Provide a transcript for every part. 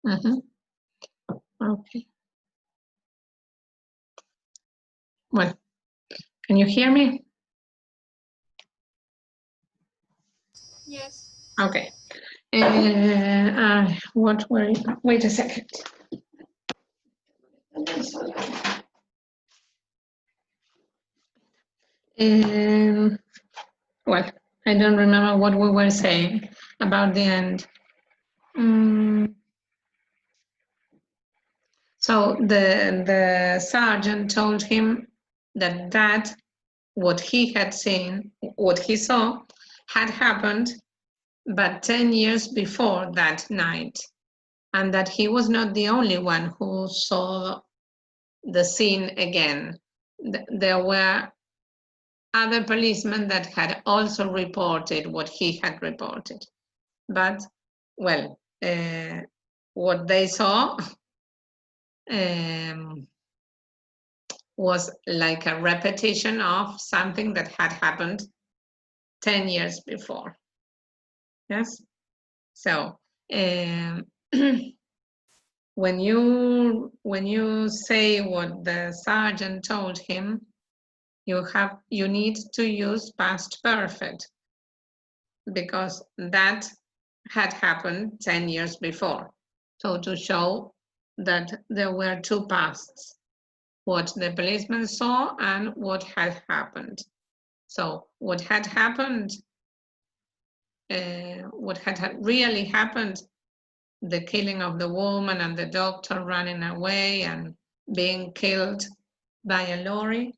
Okay. Well, can you hear me? Yes. Okay. What were you? Wait a second. Well, I don't remember what we were saying about the end. So the sergeant told him that what he had seen, what he saw, had happened, but 10 years before that night, and that he was not the only one who saw the scene again. There were other policemen that had also reported what he had reported. But, well, what they saw was like a repetition of something that had happened 10 years before. Yes? So, when you say what the sergeant told him, you need to use past perfect, because that had happened 10 years before. So to show that there were two pasts, what the policeman saw and what had happened. So what had happened, what had really happened, the killing of the woman and the doctor running away and being killed by a lorry,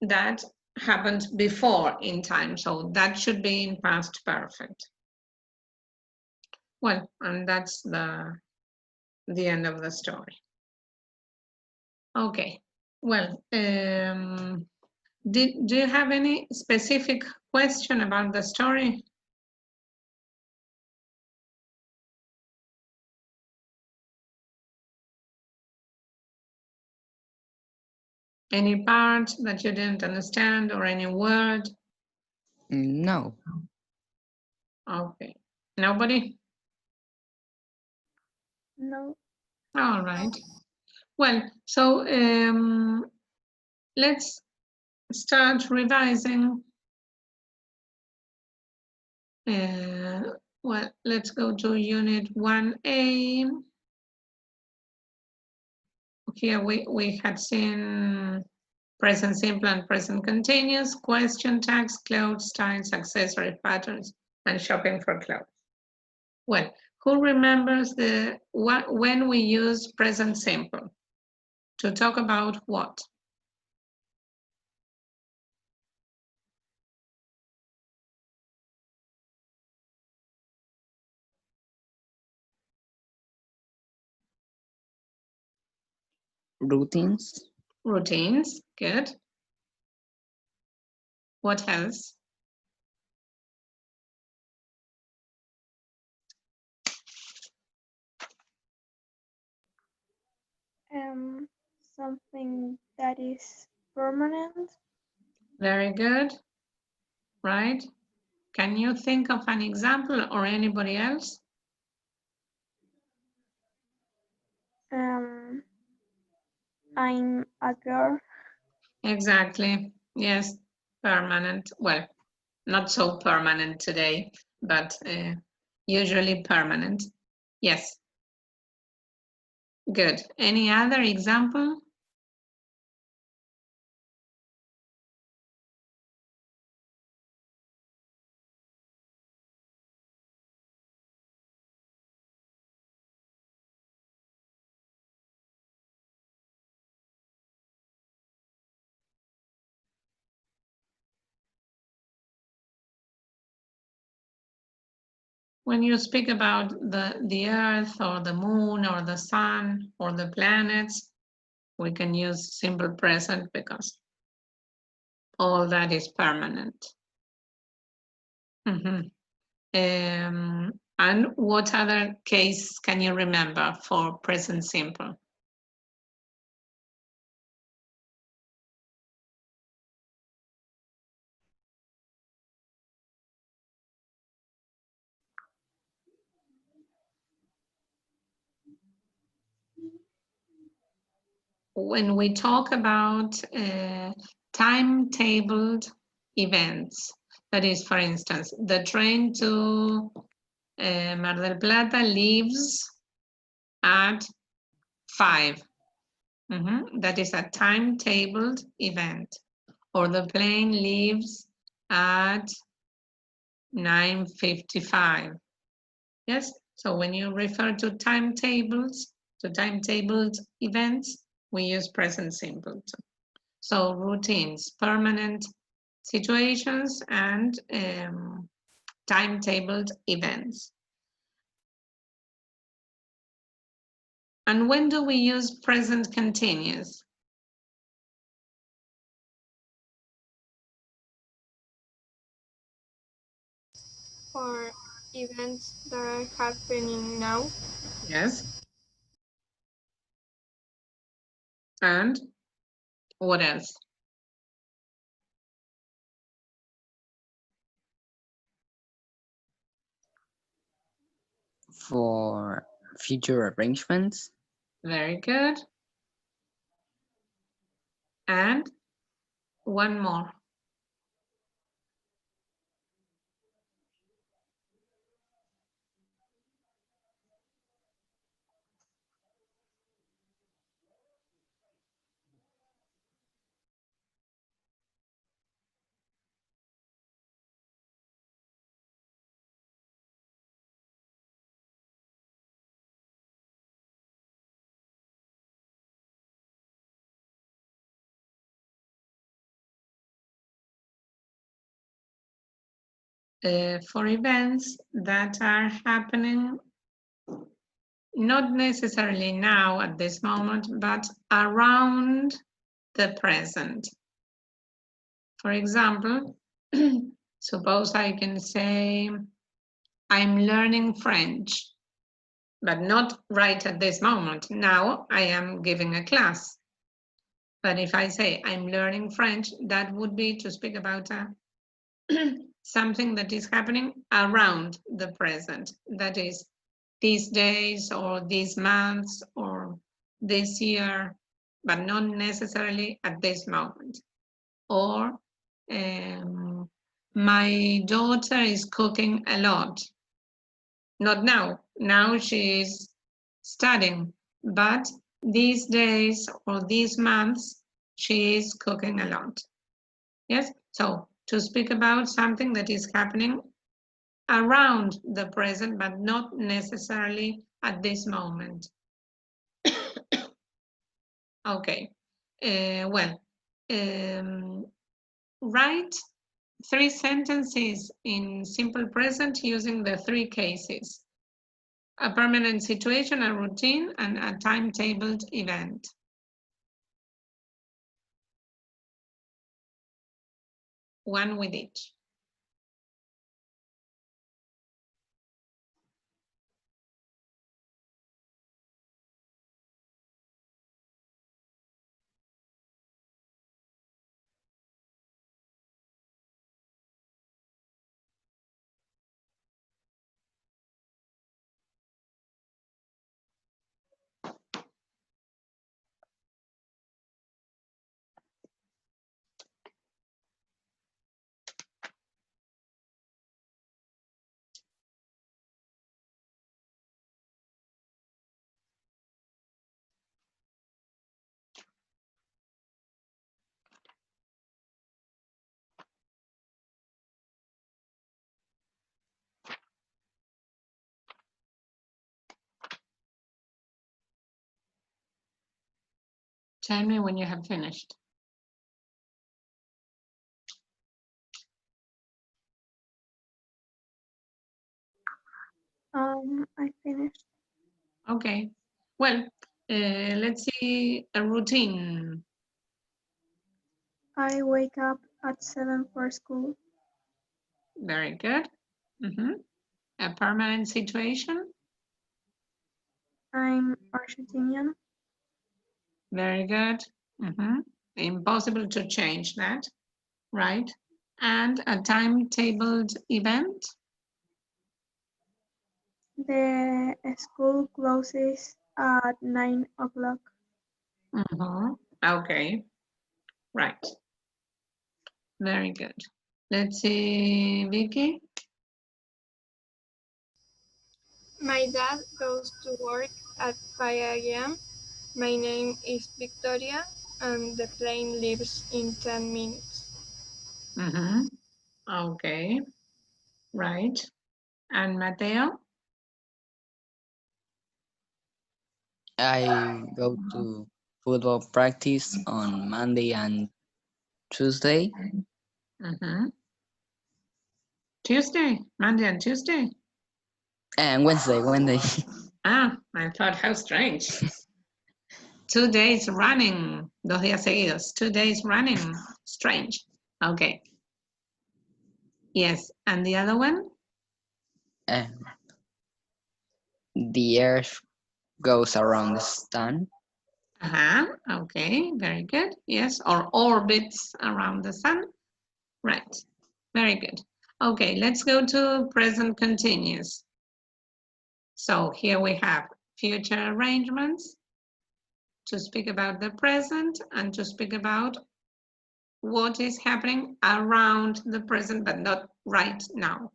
that happened before in time. So that should be in past perfect. Well, and that's the end of the story. Okay, well, do you have any specific question about the story? Any part that you didn't understand or any word? No. Okay, nobody? No. All right. Well, so let's start revising. Well, let's go to Unit 1A. Here we had seen present simple and present continuous, question tags, clothes, styles, accessory patterns, and shopping for clothes. Well, who remembers when we use present simple? To talk about what? Routines. Routines, good. What else? Something that is permanent. Very good, right? Can you think of an example or anybody else? I'm a girl. Exactly, yes, permanent. Well, not so permanent today, but usually permanent. Yes. Good. Any other example? When you speak about the Earth or the Moon or the Sun or the planets, we can use simple present because all that is permanent. And what other case can you remember for present simple? When we talk about timetabled events, that is, for instance, the train to Mar del Plata leaves at 5. That is a timetabled event. Or the plane leaves at 9:55. Yes, so when you refer to timetables, to timetabled events, we use present simple too. So routines, permanent situations, and timetabled events. And when do we use present continuous? For events that are happening now. Yes. And what else? For future arrangements. Very good. And one more. For events that are happening not necessarily now at this moment, but around the present. For example, suppose I can say, I'm learning French, but not right at this moment. Now I am giving a class. But if I say I'm learning French, that would be to speak about something that is happening around the present. That is, these days or these months or this year, but not necessarily at this moment. Or my daughter is cooking a lot. Not now. Now she is studying, but these days or these months, she is cooking a lot. Yes, so to speak about something that is happening around the present, but not necessarily at this moment. Okay, well, write 3 sentences in simple present using the 3 cases: a permanent situation, a routine, and a timetabled event. One with each. Tell me when you have finished. I finished. Okay, well, let's see a routine. I wake up at 7 for school. Very good. A permanent situation. I'm Argentinian. Very good. Impossible to change that, right? And a timetabled event. The school closes at 9 o'clock. Okay, right. Very good. Let's see, Vicky. My dad goes to work at 5 a.m. My name is Victoria, and the plane leaves in 10 minutes. Okay, right. And Mateo? I go to football practice on Monday and Tuesday. Tuesday, Monday and Tuesday. And Wednesday. Ah, I thought, how strange. 2 days running, 2 días seguidos, 2 days running, strange. Okay. Yes, and the other one? The earth goes around the sun. Okay, very good. Yes, or orbits around the sun. Right, very good. Okay, let's go to present continuous. So here we have future arrangements to speak about the present and to speak about what is happening around the present, but not right now.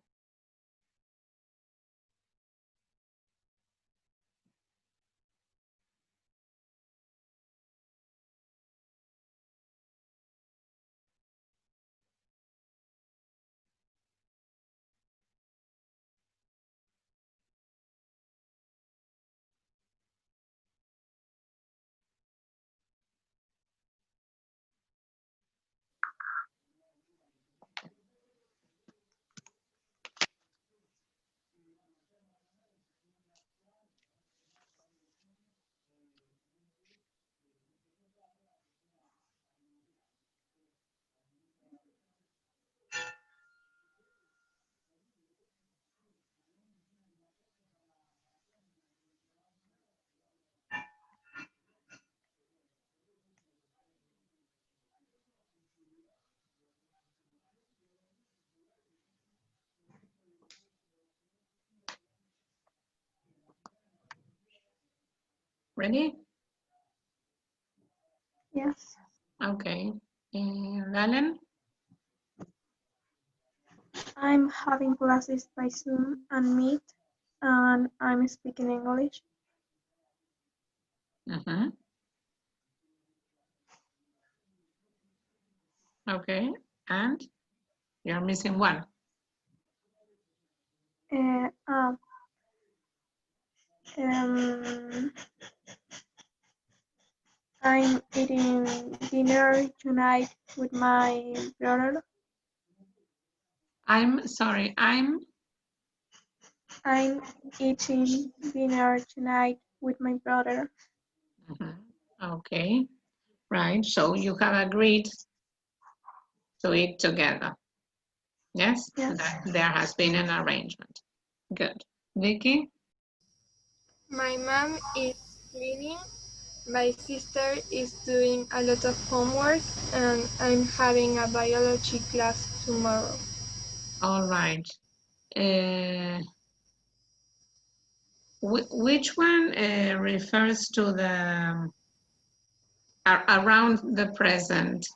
Ready? Yes. Okay. Valen? I'm having classes by Zoom and Meet, and I'm speaking English. Okay, and you're missing one. Uh, um, um, I'm eating dinner tonight with my brother. I'm sorry, I'm eating dinner tonight with my brother. Okay, right. So you have agreed to eat together. Yes? Yes. There has been an arrangement. Good. Vicky? My mom is cleaning. My sister is doing a lot of homework, and I'm having a biology class tomorrow. All right. Which one refers to the around the present?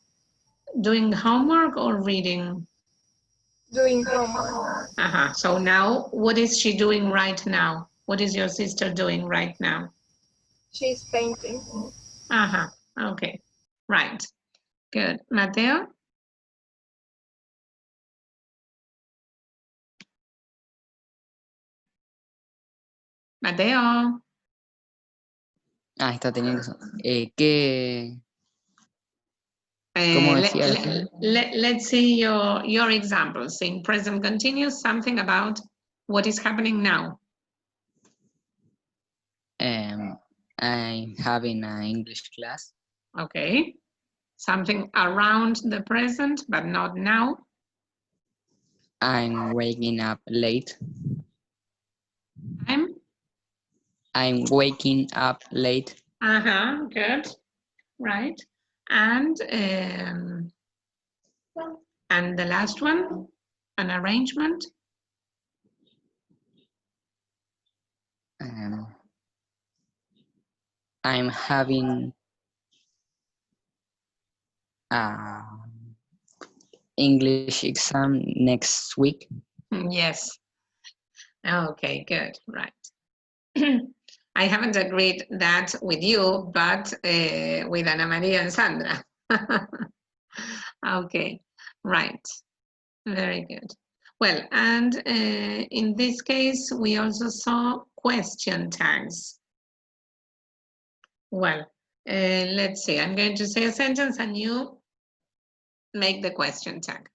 Doing homework or reading? Doing homework. So now, what is she doing right now? What is your sister doing right now? She's painting. Okay. Right. Good. Mateo? Mateo? Está teniendo eso. ¿Cómo decía al final? Let's see your examples. In present continuous, something about what is happening now. I'm having an English class. Okay. Something around the present, but not now. I'm waking up late. I'm waking up late. Good. Right. And the last one, an arrangement. I'm having a English exam next week. Yes. Okay, good, right. I haven't agreed that with you, but with Ana Maria and Sandra. Okay, right, very good. Well, and in this case, we also saw question tags. Well, let's see, I'm going to say a sentence and you make the question tag.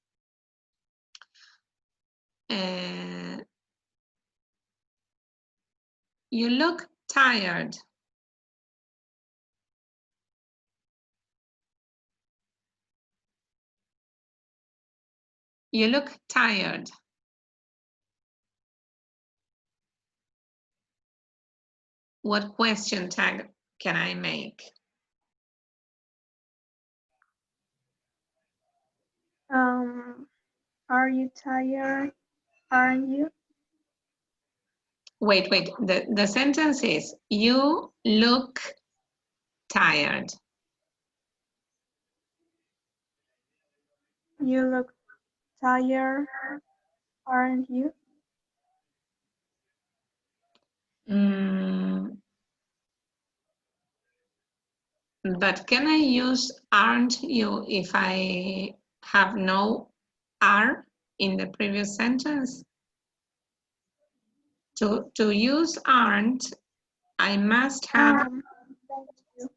You look tired. You look tired. What question tag can I make? Are you tired? Aren't you? Wait, the sentence is, you look tired. You look tired, aren't you? But can I use aren't you if I have no are in the previous sentence? To use aren't, I must have, Don't you?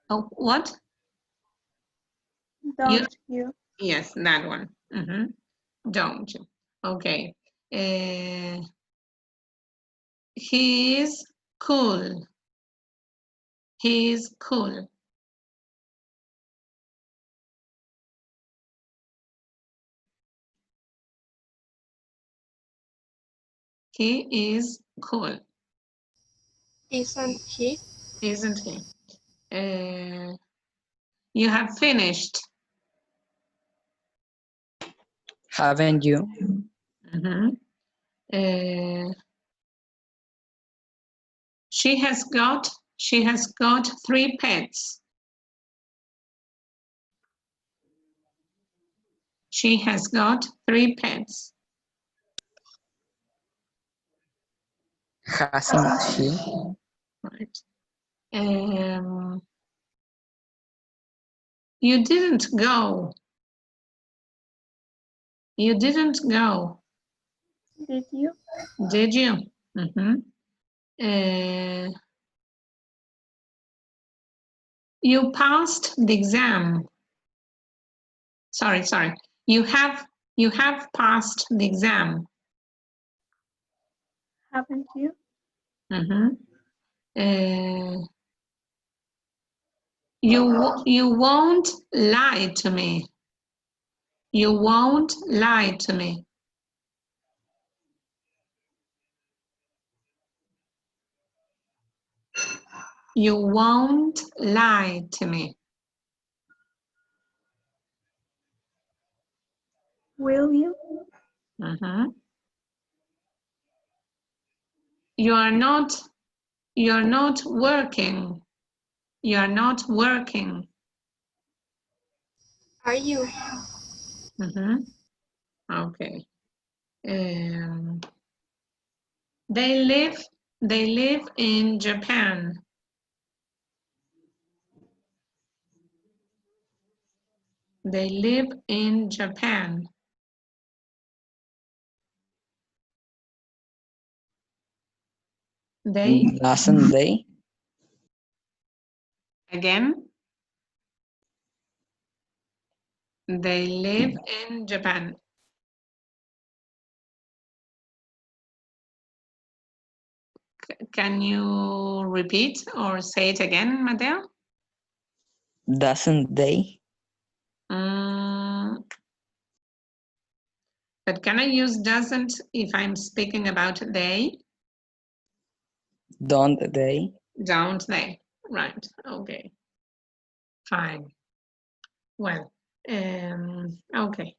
oh, what? Don't you? Yes, that one. Don't you? Okay. He is cool. He is cool. He is cool. Isn't he? Isn't he? You have finished. Haven't you? She has got 3 pets. She has got 3 pets. Hasn't she? Right. You didn't go. You didn't go. Did you? Did you? You passed the exam. Sorry. You have passed the exam. Haven't you? You won't lie to me. You won't lie to me. You won't lie to me. Will you? You're not working. You're not working. Are you? Okay. They live in Japan. They live in Japan. Doesn't they? Again. They live in Japan. Can you repeat or say it again, Mateo? Doesn't they? But can I use doesn't if I'm speaking about they? Don't they? Don't they? Right, okay. Fine. Well, okay.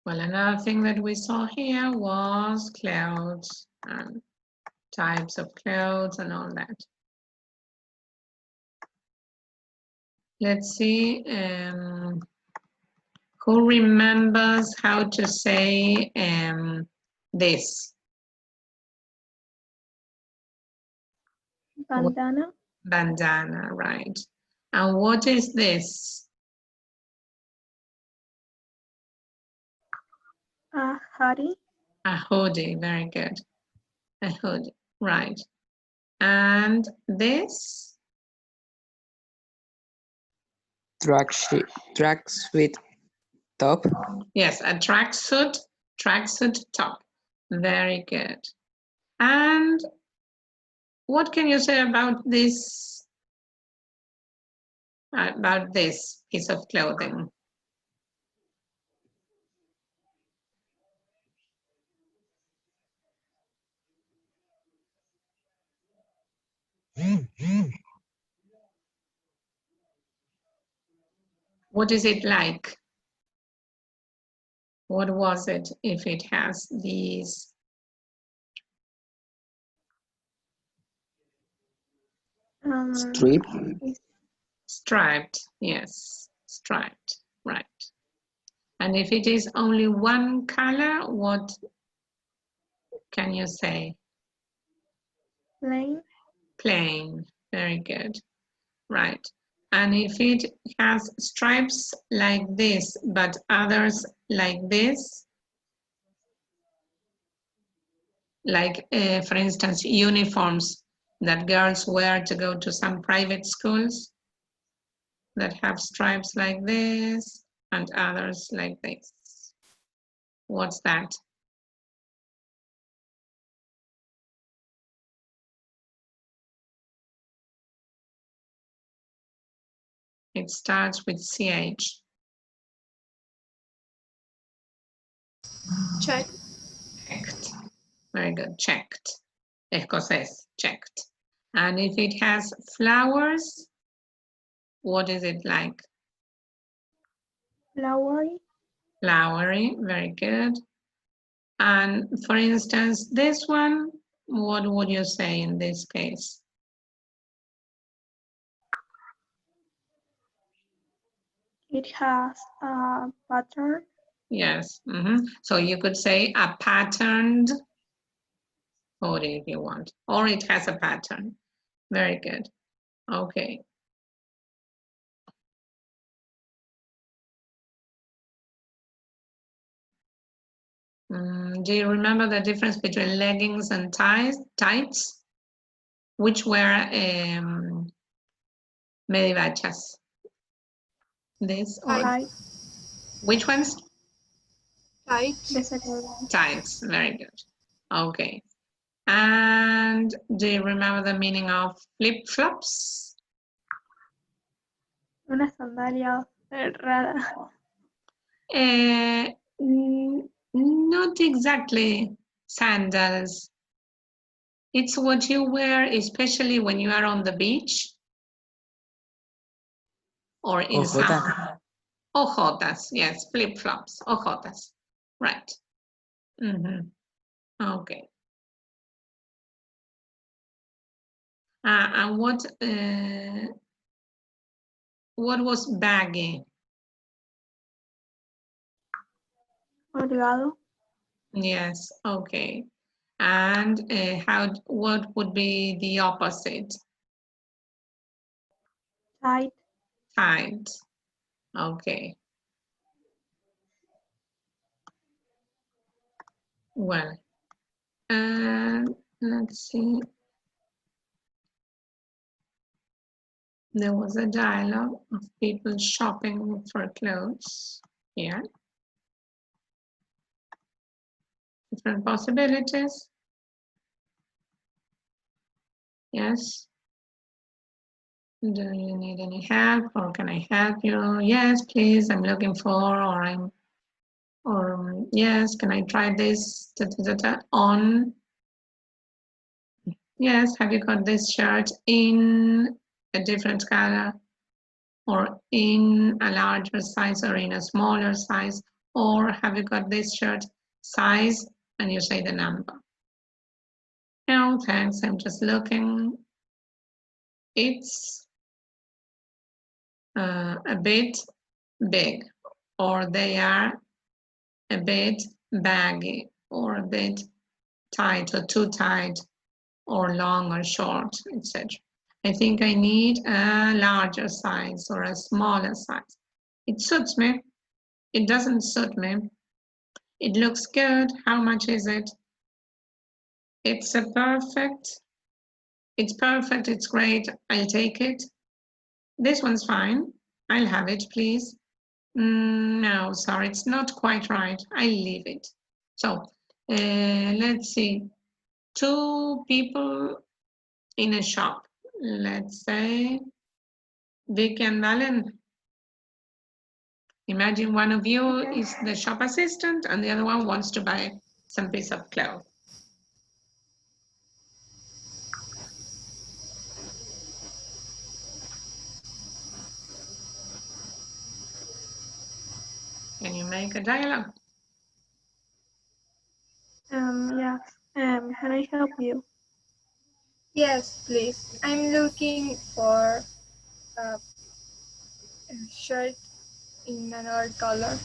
Well, another thing that we saw here was clothes and types of clothes and all that. Let's see, who remembers how to say this? Bandana. Bandana, right. And what is this? A hoodie. A hoodie, very good. A hoodie, right. And this? Tracksuit top. Yes, a tracksuit top. Very good. And what can you say about this piece of clothing? What is it like? What was it if it has these? Strip. Striped, yes, striped, right. And if it is only one color, what can you say? Plain. Plain, very good, right. And if it has stripes like this, but others like this, like for instance, uniforms that girls wear to go to some private schools that have stripes like this and others like this. What's that? It starts with CH. Check. Checked. Very good. Checked. Escocés. Checked. And if it has flowers, what is it like? Flowery. Flowery. Very good. And for instance, this one, what would you say in this case? It has a pattern. Yes. So you could say a patterned hoodie if you want, or it has a pattern. Very good. Okay. Do you remember the difference between leggings and tights? Which were medivachas? This or Tight. which ones? Tight. The second one. Tights. Very good. Okay. And do you remember the meaning of flip-flops? Una sandalia rara. Not exactly sandals. It's what you wear, especially when you are on the beach or in some ojotas. Yes, flip-flops, ojotas. Right. Okay. And what was baggy? Holgado. Yes. Okay. And what would be the opposite? Tight. Tight. Okay. Well, let's see. There was a dialogue of people shopping for clothes here. Different possibilities. Yes. Do you need any help or can I help you? Yes, please, I'm looking for, or yes, can I try this on? Yes, have you got this shirt in a different color or in a larger size or in a smaller size or have you got this shirt size, and you say the number. No, thanks, I'm just looking. It's a bit big, or they are a bit baggy, or a bit tight or too tight, or long or short, etc. I think I need a larger size or a smaller size. It suits me. It doesn't suit me. It looks good. How much is it? It's perfect. It's perfect. It's great. I'll take it. This one's fine. I'll have it, please. No, sorry, it's not quite right. I'll leave it. So let's see. Two people in a shop. Let's say Vicky and Valen. Imagine one of you is the shop assistant and the other one wants to buy some piece of cloth. Can you make a dialogue? Yes. Can I help you? Yes, please. I'm looking for a shirt in another color.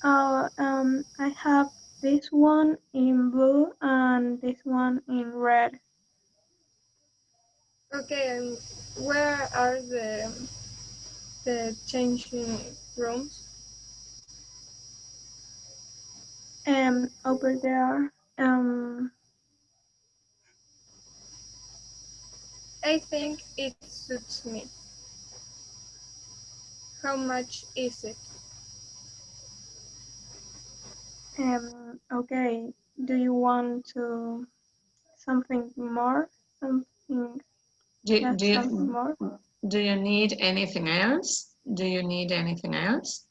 Oh, I have this one in blue and this one in red. Okay, and where are the changing rooms? Over there. I think it suits me. How much is it? Okay. Do you want to something more? Something something more? Do you need anything else? Do you need anything else?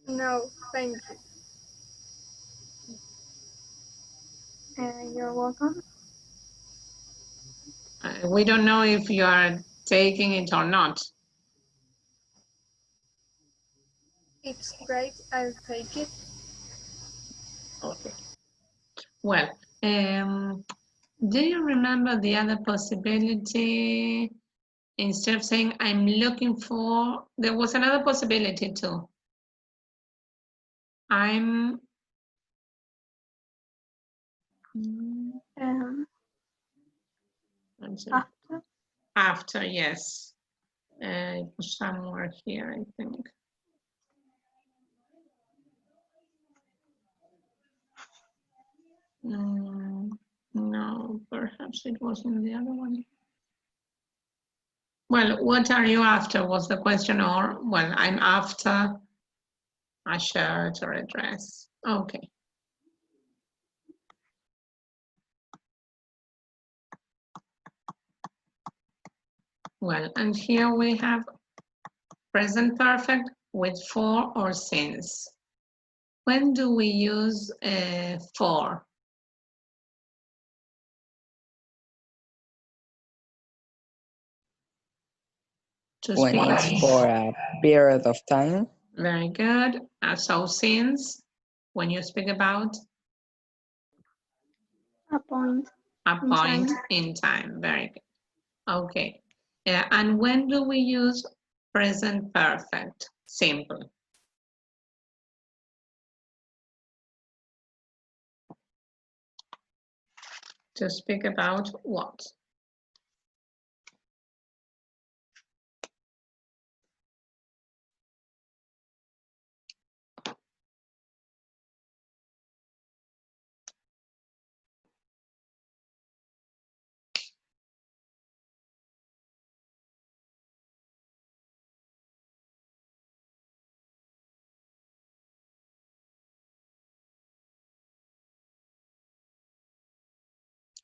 No, thank you. You're welcome. We don't know if you are taking it or not. It's great. I'll take it. Okay. Well, do you remember the other possibility? Instead of saying I'm looking for, there was another possibility too. I'm after, yes. Somewhere here, I think. No, perhaps it wasn't the other one. Well, what are you after was the question, or, well, I'm after a shirt or a dress. Okay. Well, and here we have present perfect with for or since. When do we use for? When it's for a period of time. Very good. So since, when you speak about? A point. A point in time. Very good. Okay. And when do we use present perfect? Simple. To speak about what?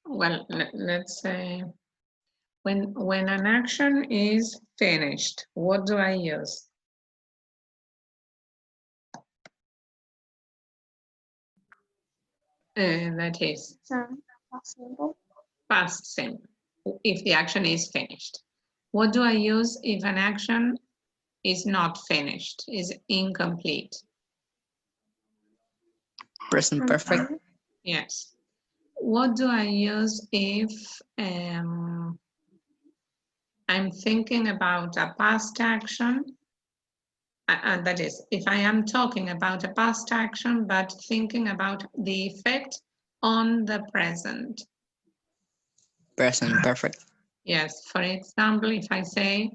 Well, let's say when an action is finished, what do I use? That is Past simple. Past simple. If the action is finished. What do I use if an action is not finished, is incomplete. Present perfect. Yes. What do I use if I'm thinking about a past action? And that is, if I am talking about a past action, but thinking about the effect on the present. Present perfect. Yes, for example, if I say,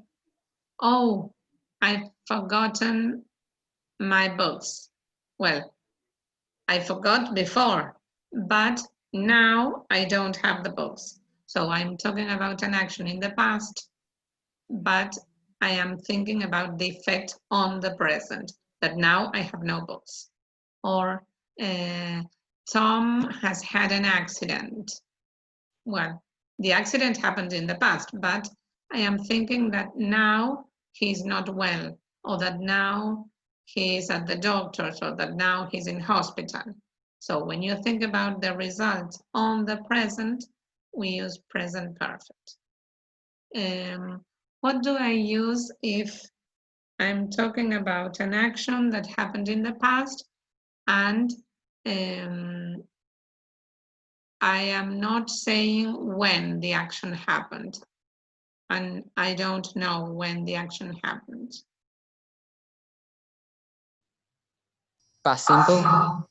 oh, I've forgotten my books. Well, I forgot before, but now I don't have the books. So I'm talking about an action in the past, but I am thinking about the effect on the present, that now I have no books. Or Tom has had an accident. Well, the accident happened in the past, but I am thinking that now he's not well, or that now he's at the doctor's, or that now he's in hospital. So when you think about the result on the present, we use present perfect. What do I use if I'm talking about an action that happened in the past and I am not saying when the action happened, and I don't know when the action happened? Past simple.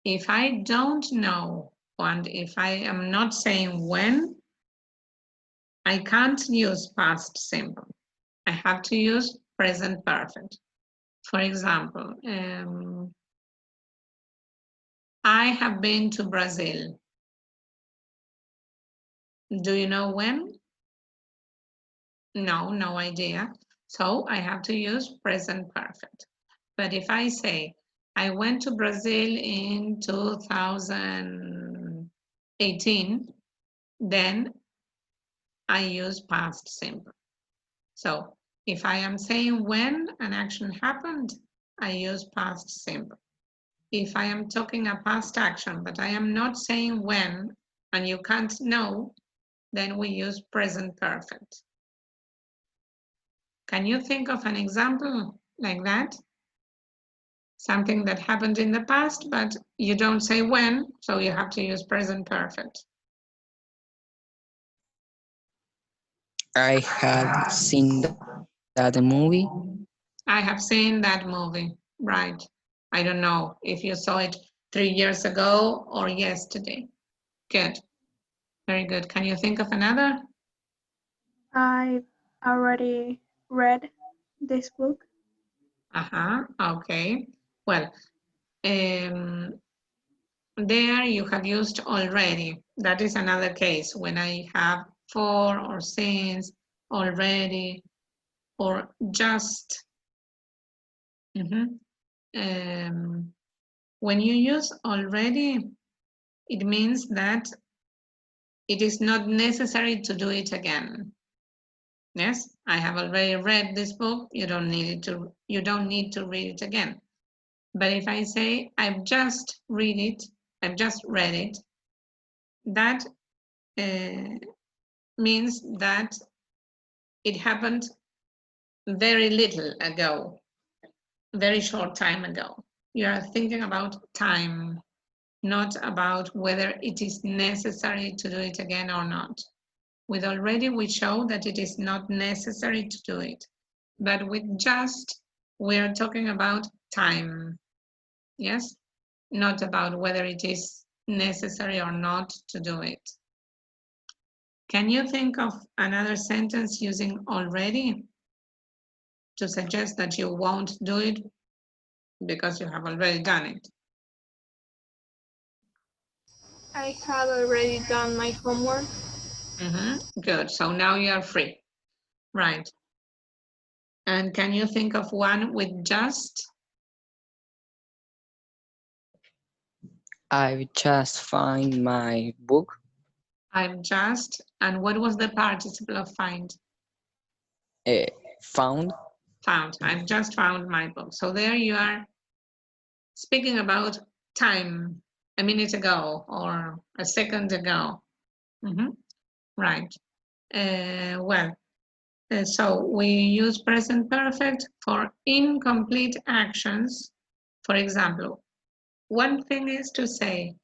If I don't know, and if I am not saying when, I can't use past simple. I have to use present perfect. For example, I have been to Brazil. Do you know when? No, no idea. So I have to use present perfect. But if I say, I went to Brazil in 2018, then I use past simple. So if I am saying when an action happened, I use past simple. If I am talking a past action, but I am not saying when, and you can't know, then we use present perfect. Can you think of an example like that? Something that happened in the past, but you don't say when, so you have to use present perfect. I had seen that movie. I have seen that movie, right? I don't know if you saw it 3 years ago or yesterday. Good, very good. Can you think of another? I've already read this book. Okay. Well, there you have used already. That is another case when I have for or since, already, or just. When you use already, it means that it is not necessary to do it again. Yes, I have already read this book. You don't need to read it again. But if I say I've just read it, that means that it happened very little ago, very short time ago. You are thinking about time, not about whether it is necessary to do it again or not. With already, we show that it is not necessary to do it. But with just, we are talking about time. Yes? Not about whether it is necessary or not to do it. Can you think of another sentence using already to suggest that you won't do it because you have already done it? I have already done my homework. Good, so now you are free, right? And can you think of one with just? I just find my book. I've just, and what was the participle of find? Found. Found. I've just found my book. So there you are speaking about time, a minute ago or a second ago. Right. Well, So we use present perfect for incomplete actions. For example, one thing is to say,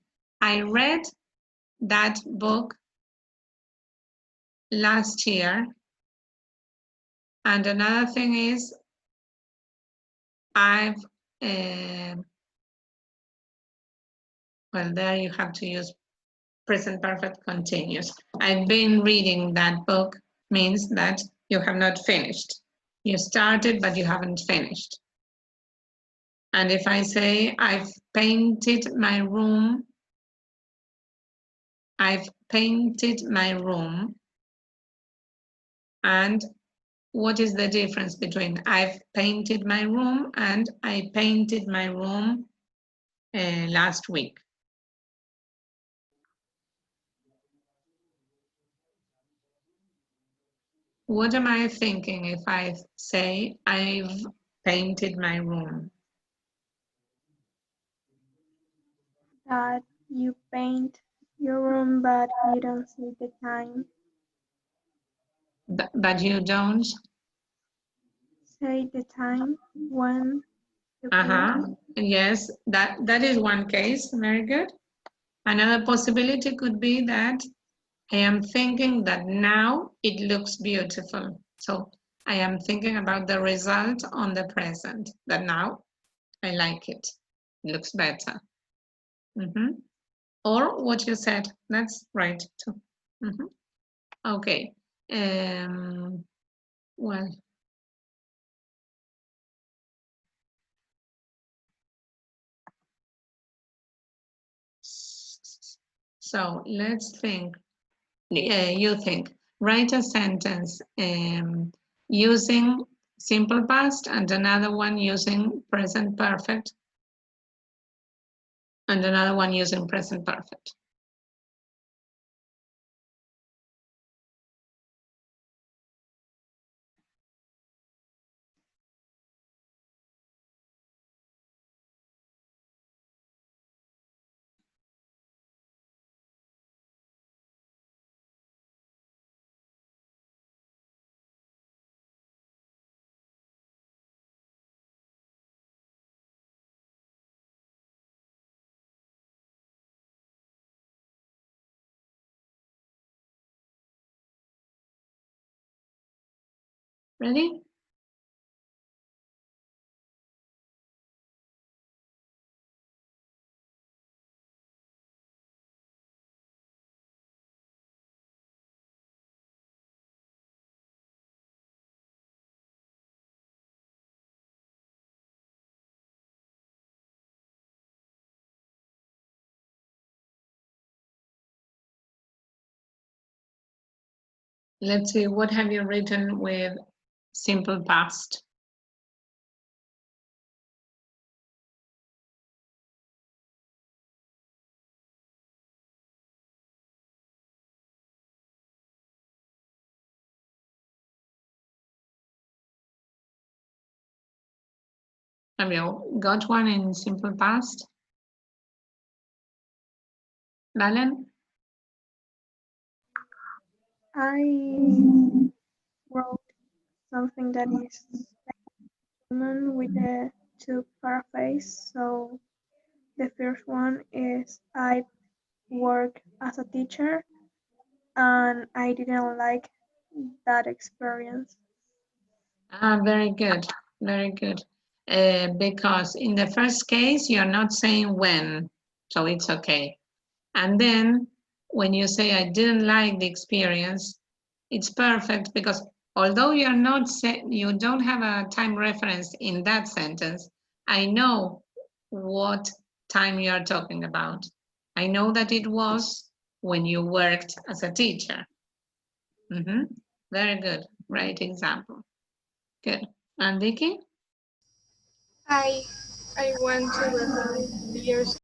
I read that book last year. And another thing is, well, there you have to use present perfect continuous. I've been reading that book means that you have not finished. You started, but you haven't finished. And if I say, I've painted my room, I've painted my room. And what is the difference between I've painted my room and I painted my room last week? What am I thinking if I say I've painted my room? That you paint your room, but you don't see the time. But you don't? Say the time when you paint. Yes, that is one case. Very good. Another possibility could be that I am thinking that now it looks beautiful. So I am thinking about the result on the present, that now I like it. It looks better. Or what you said, that's right too. Okay. Well, so let's think. You think. Write a sentence using simple past and another one using present perfect and another one using present perfect. Ready? Let's see, what have you written with simple past? Have you got one in simple past? Valen? I wrote something that is human with the two paraphrase. So the first one is I work as a teacher and I didn't like that experience. Very good, very good. Because in the first case, you're not saying when, so it's okay. And then when you say, I didn't like the experience, it's perfect because although you're not you don't have a time reference in that sentence, I know what time you are talking about. I know that it was when you worked as a teacher. Very good, great example. Good. And Vicky? I I went to the years